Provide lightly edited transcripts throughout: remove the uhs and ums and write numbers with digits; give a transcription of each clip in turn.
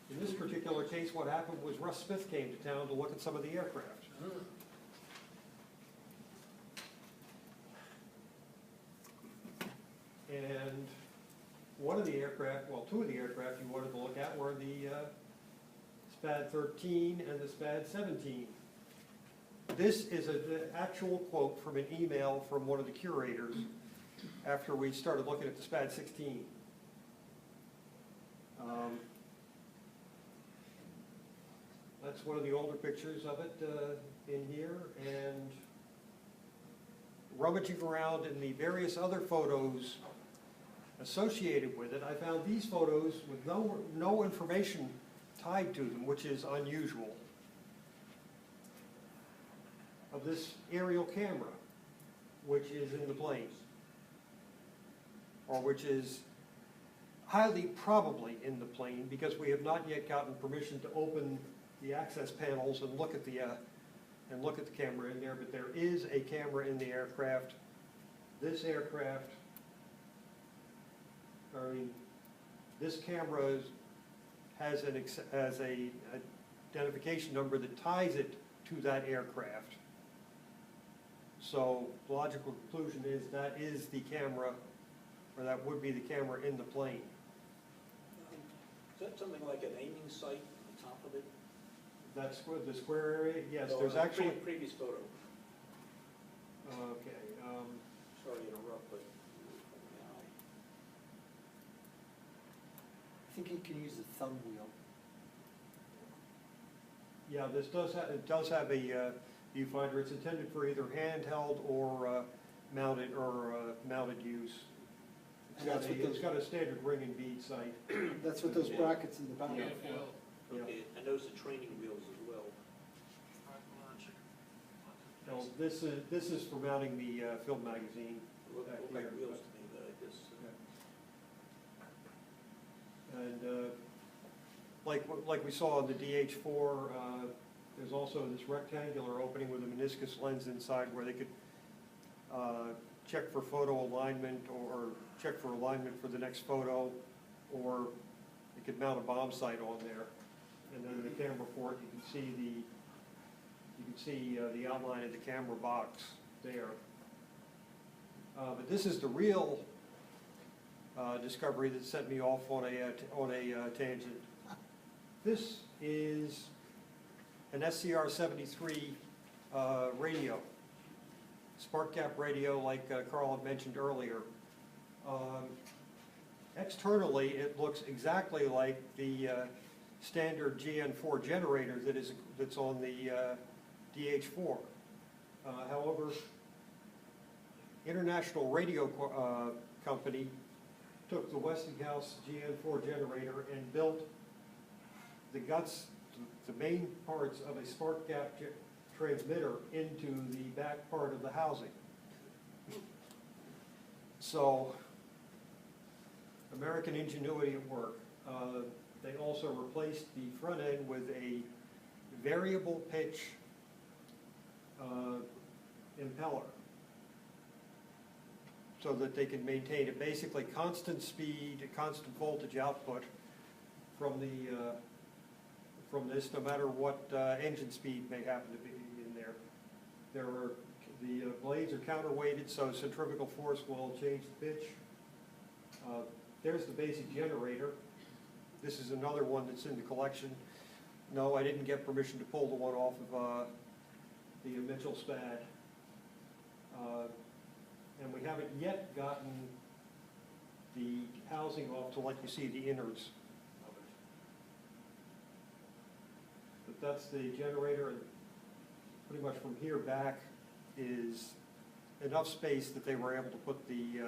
In this particular case, what happened was Russ Smith came to town to look at some of the aircraft. And one of the aircraft, well, two of the aircraft you wanted to look at were the SPAD XIII and the SPAD XVII. This is an actual quote from an email from one of the curators after we started looking at the SPAD XVI. That's one of the older pictures of it in here, and rummaging around in the various other photos associated with it, I found these photos with no information tied to them, which is unusual, of this aerial camera, which is in the plane, or which is highly probably in the plane, because we have not yet gotten permission to open the access panels and look at the camera in there. But there is a camera in the aircraft. This aircraft, I mean, this camera has a identification number that ties it to that aircraft. So the logical conclusion is that is the camera, or that would be the camera in the plane. Is that something like an aiming sight on the top of it? That's the square area? Yes, No, there's actually... Previous photo. Okay. Sorry to interrupt, but... I think you can use the thumb wheel. Yeah, this does have, it does have a viewfinder. It's intended for either handheld or mounted use. It's got a standard ring and bead sight. That's what those brackets in the back are Yeah. for. Yeah. Okay, and those are training wheels as well. No, this is for mounting the film magazine. Look back like here. wheels to me, but I guess. And like we saw in the DH-4, there's also this rectangular opening with a meniscus lens inside where they could check for photo alignment or check for alignment for the next photo, or they could mount a bomb sight on there. And then in the camera port, you can see the outline of the camera box there. But this is the real discovery that set me off on a tangent. This is an SCR-73 radio, spark gap radio, like Carl had mentioned earlier. Externally, it looks exactly like the standard GN4 generator that's on the DH-4. However, International Radio Company took the Westinghouse GN4 generator and built the guts, the main parts of a spark gap transmitter into the back part of the housing. So, American ingenuity at work. They also replaced the front end with a variable pitch impeller, so that they can maintain a basically constant speed, a constant voltage output from this, no matter what engine speed may happen to be in there. The blades are counterweighted, so centrifugal force will change the pitch. There's the basic generator. This is another one that's in the collection. No, I didn't get permission to pull the one off of the Mitchell SPAD. And we haven't yet gotten the housing off to let you see the innards of it. But that's the generator, and pretty much from here back is enough space that they were able to put the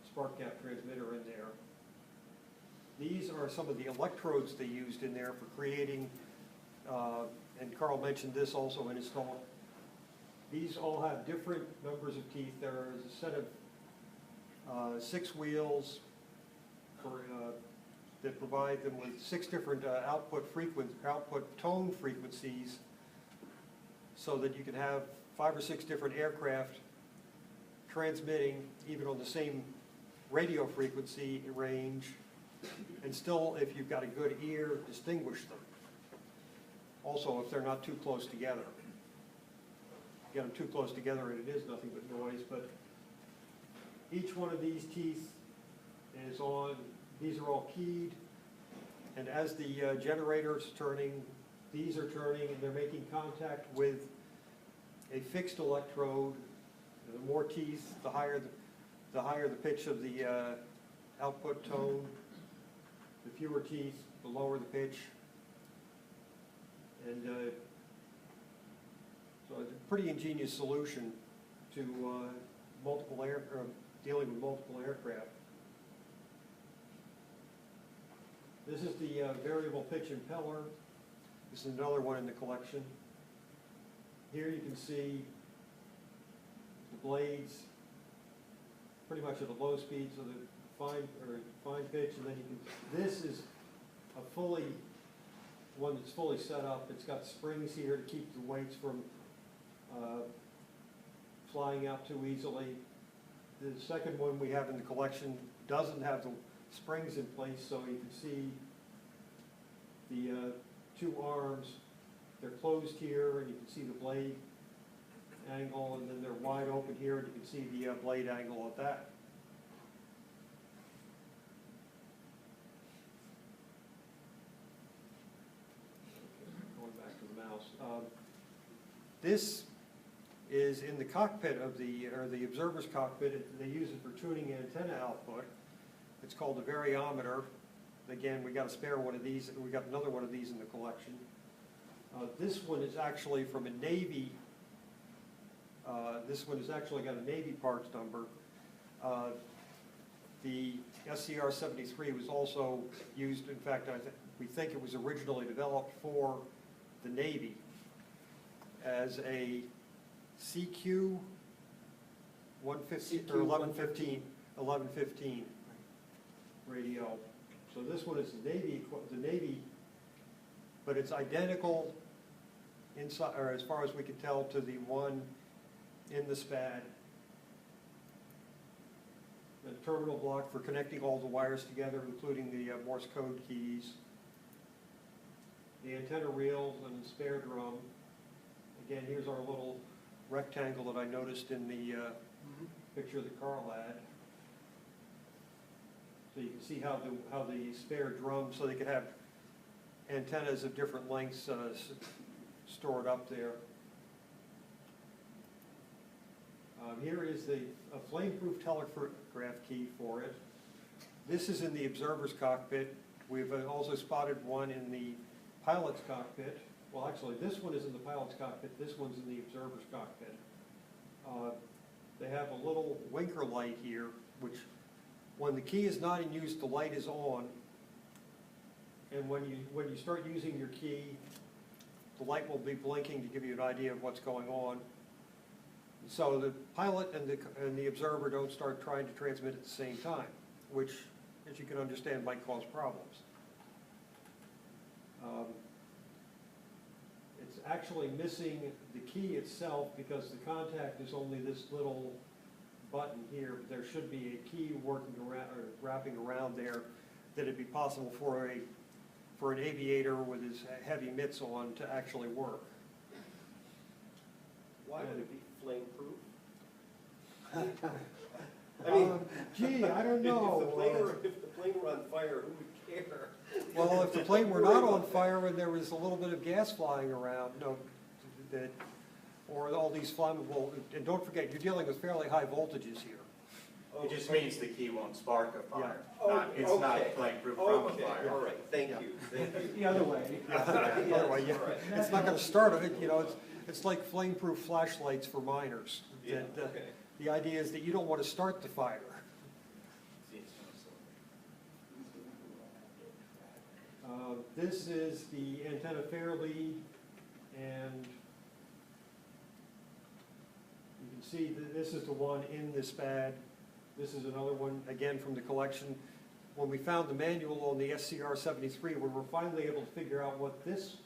spark gap transmitter in there. These are some of the electrodes they used in there for creating, and Carl mentioned this also in his talk. These all have different numbers of teeth. There is a set of 6 wheels that provide them with 6 different output tone frequencies, so that you can have 5 or 6 different aircraft transmitting even on the same radio frequency range and still, if you've got a good ear, distinguish them. Also, if they're not too close together. Get them too close together and it is nothing but noise, but each one of these teeth is on, these are all keyed, and as the generator's turning, these are turning and they're making contact with a fixed electrode. The more teeth, the higher the pitch of the output tone. The fewer teeth, the lower the pitch. And so it's a pretty ingenious solution to dealing with multiple aircraft. This is the variable pitch impeller. This is another one in the collection. Here you can see the blades pretty much at a low speed, so the fine pitch, and then you can, this is a one that's fully set up. It's got springs here to keep the weights from flying out too easily. The second one we have in the collection doesn't have the springs in place, so you can see the two arms. They're closed here, and you can see the blade angle, and then they're wide open here, and you can see the blade angle of that. Going back to the mouse. This is in the cockpit of the observer's cockpit. They use it for tuning antenna output. It's called the Veryometer. Again, we got a spare one of these. We got another one of these in the collection. This one is actually from a Navy. This one has actually got a Navy parts number. The SCR 73 was also used. In fact, we think it was originally developed for the Navy as a CQ 150 or 1115 radio. So this one is the Navy, but it's identical inside, or as far as we can tell, to the one in the SPAD. The terminal block for connecting all the wires together, including the Morse code keys. The antenna reels and the spare drum. Again, here's our little rectangle that I noticed in the picture that Carl had. So you can see how the spare drum, so they could have antennas of different lengths stored up there. Here is a flameproof telegraph key for it. This is in the observer's cockpit. We've also spotted one in the pilot's cockpit. Well, actually, this one is in the pilot's cockpit. This one's in the observer's cockpit. They have a little winker light here, which when the key is not in use, the light is on. And when you start using your key, the light will be blinking to give you an idea of what's going on. So the pilot and the observer don't start trying to transmit at the same time, which, as you can understand, might cause problems. It's actually missing the key itself because the contact is only this little button here. There should be a key working around or wrapping around there that it'd be possible for an aviator with his heavy mitts on to actually work. Why would it be flame-proof? I mean, gee, I don't know. If the plane were on fire, who would care? Well, if the plane were not on fire and there was a little bit of gas flying around, or all these flammable, and don't forget, you're dealing with fairly high voltages here. It just means the key won't spark a fire. Yeah. It's not flame-proof from a fire. All right, thank you. The other way. Other way, yeah. It's not going to start it, it's like flame-proof flashlights for miners. Yeah, That, okay. The idea is that you don't want to start the fire. This is the antenna fair lead, and you can see that this is the one in the SPAD. This is another one, again, from the collection. When we found the manual on the SCR 73, we were finally able to figure out what this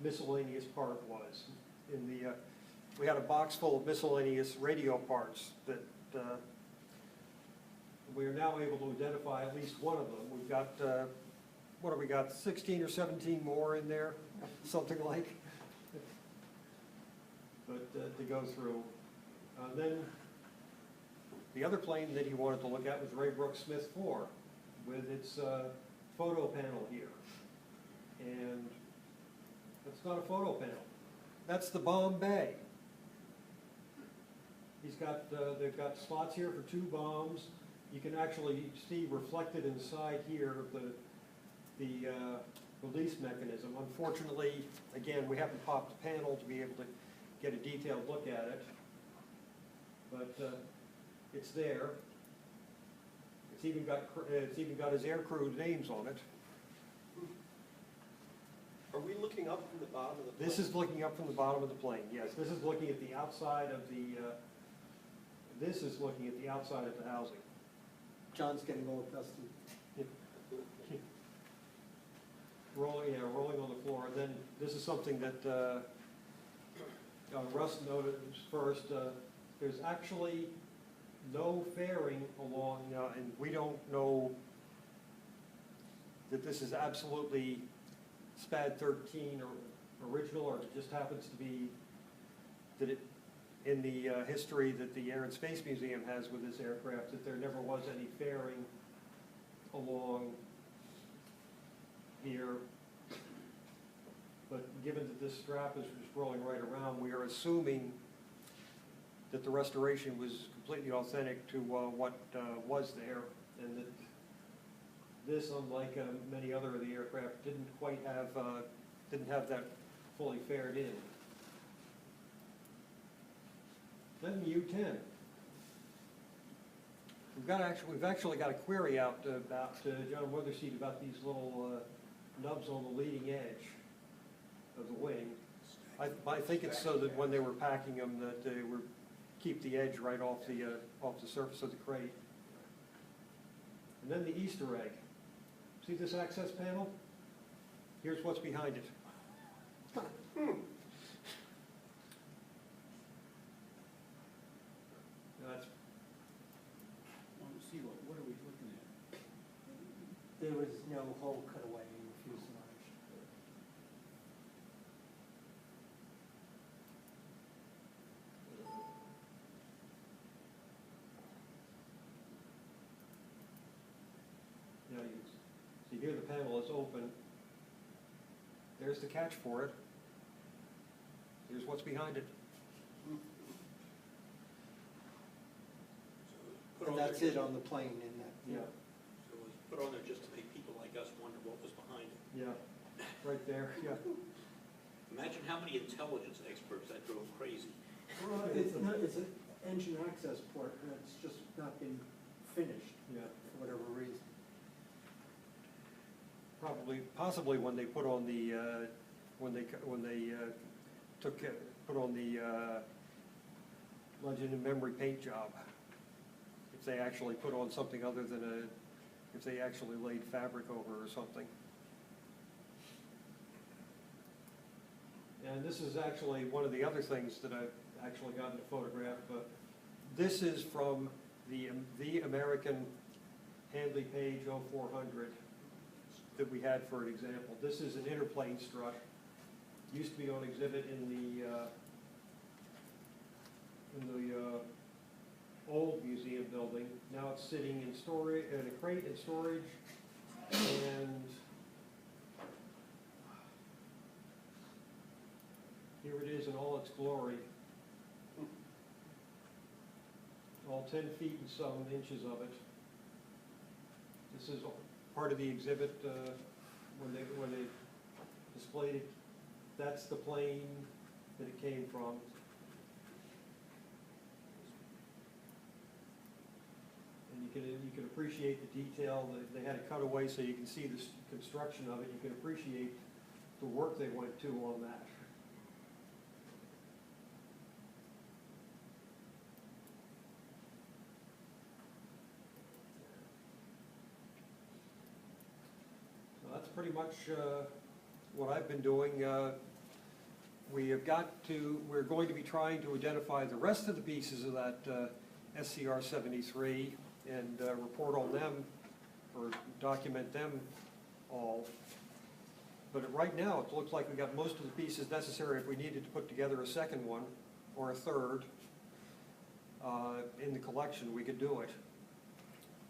miscellaneous part was. We had a box full of miscellaneous radio parts that we are now able to identify at least one of them. We've got, what have we got, 16 or 17 more in there, something like. But to go through. Then the other plane that he wanted to look at was Ray Brooks Smith 4 with its photo panel here. And that's not a photo panel. That's the Bombay. He's got, they've got slots here for 2 bombs. You can actually see reflected inside here the release mechanism. Unfortunately, again, we haven't popped the panel to be able to get a detailed look at it. But it's there. It's even got his aircrew names on it. Are we looking up from the bottom of the plane? This is looking up from the bottom of the plane, yes. This is looking at the outside of the, this is looking at the outside of the housing. John's getting all dusty. Rolling on the floor. And then this is something that Russ noted first. There's actually no fairing along, and we don't know that this is absolutely SPAD XIII or original, or it just happens to be that it, in the history that the Air and Space Museum has with this aircraft, that there never was any fairing along here. But given that this strap is just rolling right around, we are assuming that the restoration was completely authentic to what was there, and that this, unlike many other of the aircraft, didn't quite have that fully faired in. Then the U-10. We've actually got a query out about John Weatherseed about these little nubs on the leading edge of the wing. I think it's so that when they were packing them, that they were keep the edge right off the surface of the crate. And then the Easter egg. See this access panel? Here's what's behind it. That's, See, what are we looking at? There was no hole cut away in the fuselage. you know, you see here the panel is open. There's the catch for it. Here's what's behind it. And that's it on the plane in that. Yeah, So it was put on there just to make people like us wonder what was behind it. yeah, right there, yeah. Imagine how many intelligence experts that drove crazy. Well, it's an engine access port, and it's just not been finished Yeah. for whatever reason. Possibly when they put on the, when they put on the Legend and Memory paint job. If they actually put on something other than if they actually laid fabric over or something. And this is actually one of the other things that I've actually gotten to photograph. This is from the American Handley Page 0400 that we had for an example. This is an interplane strut. Used to be on exhibit in the old museum building. Now it's sitting in storage, in a crate in storage, and here it is in all its glory. All 10 feet and some inches of it. This is part of the exhibit when they displayed it. That's the plane that it came from. And you can appreciate the detail. They had a cutaway so you can see the construction of it. You can appreciate the work they went to on that. So that's pretty much what I've been doing. We're going to be trying to identify the rest of the pieces of that SCR-73 and report on them or document them all. But right now, it looks like we got most of the pieces necessary if we needed to put together a second one or a third in the collection, we could do it.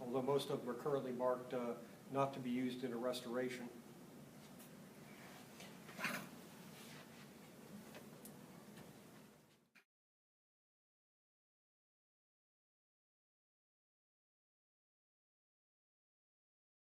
Although most of them are currently marked not to be used in a restoration.